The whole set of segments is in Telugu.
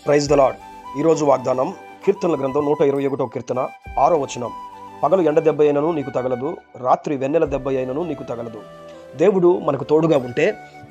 Praise the lord. ఈరోజు వాగ్దానం కీర్తనల గ్రంథం 121 కీర్తన 6వ వచనం. పగలు ఎండ దెబ్బ అయినను నీకు తగలదు, రాత్రి వెన్నెల దెబ్బ అయినను నీకు తగలదు. దేవుడు మనకు తోడుగా ఉంటే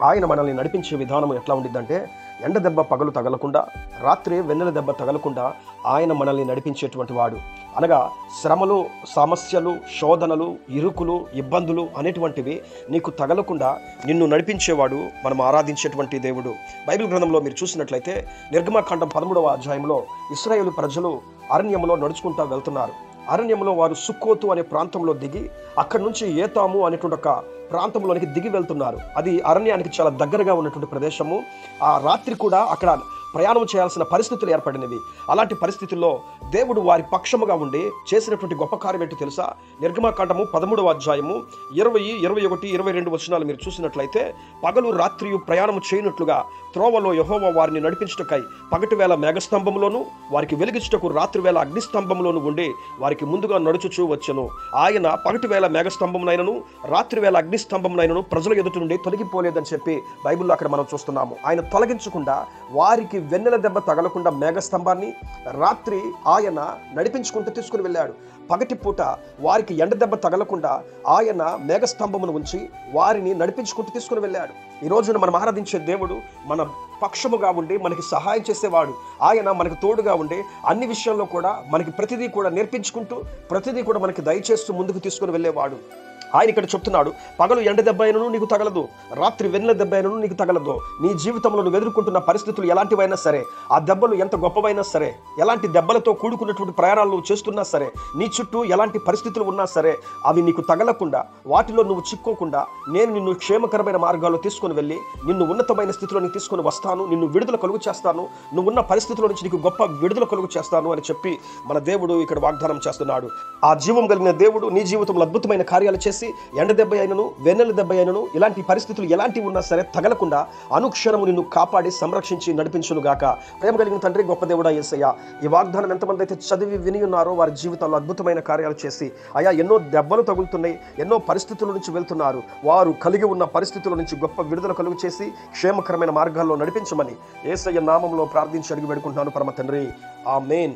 ఆయన మనల్ని నడిపించే విధానం ఎట్లా ఉండిద్దంటే, ఎండ దెబ్బ పగలు తగలకుండా, రాత్రి వెన్నెల దెబ్బ తగలకుండా ఆయన మనల్ని నడిపించేటువంటి వాడు. అనగా శ్రమలు, సమస్యలు, శోధనలు, ఇరుకులు, ఇబ్బందులు అనేటువంటివి నీకు తగలకుండా నిన్ను నడిపించేవాడు మనం ఆరాధించేటువంటి దేవుడు. బైబిల్ గ్రంథంలో మీరు చూసినట్లయితే నిర్గమకాండం 13వ అధ్యాయంలో ఇశ్రాయేలు ప్రజలు అరణ్యంలో నడుచుకుంటూ వెళ్తున్నారు. అరణ్యంలో వారు సుక్కోతు అనే ప్రాంతంలో దిగి అక్కడి నుంచి ఏతాము అనేటువంటి ఒక ప్రాంతంలోనికి దిగి వెళ్తున్నారు. అది అరణ్యానికి చాలా దగ్గరగా ఉన్నటువంటి ప్రదేశము. ఆ రాత్రి కూడా అక్కడ ప్రయాణం చేయాల్సిన పరిస్థితులు ఏర్పడినవి. అలాంటి పరిస్థితుల్లో దేవుడు వారి పక్షముగా ఉండి చేసినటువంటి గొప్ప కార్యం ఏంటో తెలుసా? నిర్గమకాండము 13వ అధ్యాయము 20, 21, 22 వచనాలు మీరు చూసినట్లయితే, పగలు రాత్రియు ప్రయాణం చేయనట్లుగా త్రోవలో యెహోవా వారిని నడిపించుటకై పగటి వేళ మేఘస్తంభంలోను, వారికి వెలిగించుటకు రాత్రి వేళ అగ్నిస్తంభంలోను ఉండి వారికి ముందుగా నడుచుచూ వచ్చెను. ఆయన పగటి వేళ మేఘస్తంభమునైనను రాత్రి వేళ అగ్నిస్తంభమునైనను ప్రజల ఎదుటి నుండి తొలగిపోలేదని చెప్పి బైబిల్లో అక్కడ మనం చూస్తున్నాము. ఆయన తొలగించకుండా, వారికి వెన్నెల దెబ్బ తగలకుండా మేఘస్తంభాన్ని, రాత్రి ఆయన నడిపించుకుంటూ తీసుకుని వెళ్ళాడు. పగటి పూట వారికి ఎండ దెబ్బ తగలకుండా ఆయన మేఘస్తంభమును ఉంచి వారిని నడిపించుకుంటూ తీసుకుని వెళ్ళాడు. ఈ రోజున మనం ఆరాధించే దేవుడు మన పక్షముగా ఉండి మనకి సహాయం చేసేవాడు. ఆయన మనకు తోడుగా ఉండి అన్ని విషయాల్లో కూడా మనకి ప్రతిదీ కూడా నేర్పించుకుంటూ, ప్రతిదీ కూడా మనకి దయచేస్తూ ముందుకు తీసుకుని వెళ్ళేవాడు. ఆయన ఇక్కడ చెప్తున్నాడు, పగలు ఎండ దెబ్బ అయినను నీకు తగలదు, రాత్రి వెన్నెల దెబ్బ అయినను నీకు తగలదు. నీ జీవితంలో నువ్వు ఎదుర్కొంటున్న పరిస్థితులు ఎలాంటివైనా సరే, ఆ దెబ్బలు ఎంత గొప్పవైనా సరే, ఎలాంటి దెబ్బలతో కూడుకున్నటువంటి ప్రయాణాలు నువ్వు చేస్తున్నా సరే, నీ చుట్టూ ఎలాంటి పరిస్థితులు ఉన్నా సరే, అవి నీకు తగలకుండా, వాటిలో నువ్వు చిక్కోకుండా, నేను నిన్ను క్షేమకరమైన మార్గాల్లో తీసుకుని వెళ్ళి నిన్ను ఉన్నతమైన స్థితిలోకి తీసుకుని వస్తాను, నిన్ను విడుదల కలుగు చేస్తాను, నువ్వున్న పరిస్థితుల నుంచి నీకు గొప్ప విడుదల కలుగు చేస్తాను అని చెప్పి మన దేవుడు ఇక్కడ వాగ్దానం చేస్తున్నాడు. ఆ జీవం కలిగిన దేవుడు నీ జీవితంలో అద్భుతమైన కార్యాలు చేసి ఎండ దెబ్బ అయినను వెన్నెల దెబ్బ అయినను ఇలాంటి పరిస్థితులు ఎలాంటివి ఉన్నా సరే తగలకుండా అనుక్షణము నిన్ను కాపాడి సంరక్షించి నడిపించును గాక. ప్రేమ కలిగిన తండ్రి, గొప్ప దేవుడా యేసయ్య, ఈ వాగ్దానం ఎంతమంది అయితే చదివి విని ఉన్నారో వారి జీవితాల్లో అద్భుతమైన కార్యాలు చేసి, అయా ఎన్నో దెబ్బలు తగులుతున్నాయి, ఎన్నో పరిస్థితుల నుంచి వెళ్తున్నారు, వారు కలిగి ఉన్న పరిస్థితుల నుంచి గొప్ప విడుదల కలుగు చేసి క్షేమకరమైన మార్గాల్లో నడిపించమని యేసయ్య నామంలో ప్రార్థించి అడిగి వేడుకుంటున్నాను పరమ తండ్రి. ఆమేన్.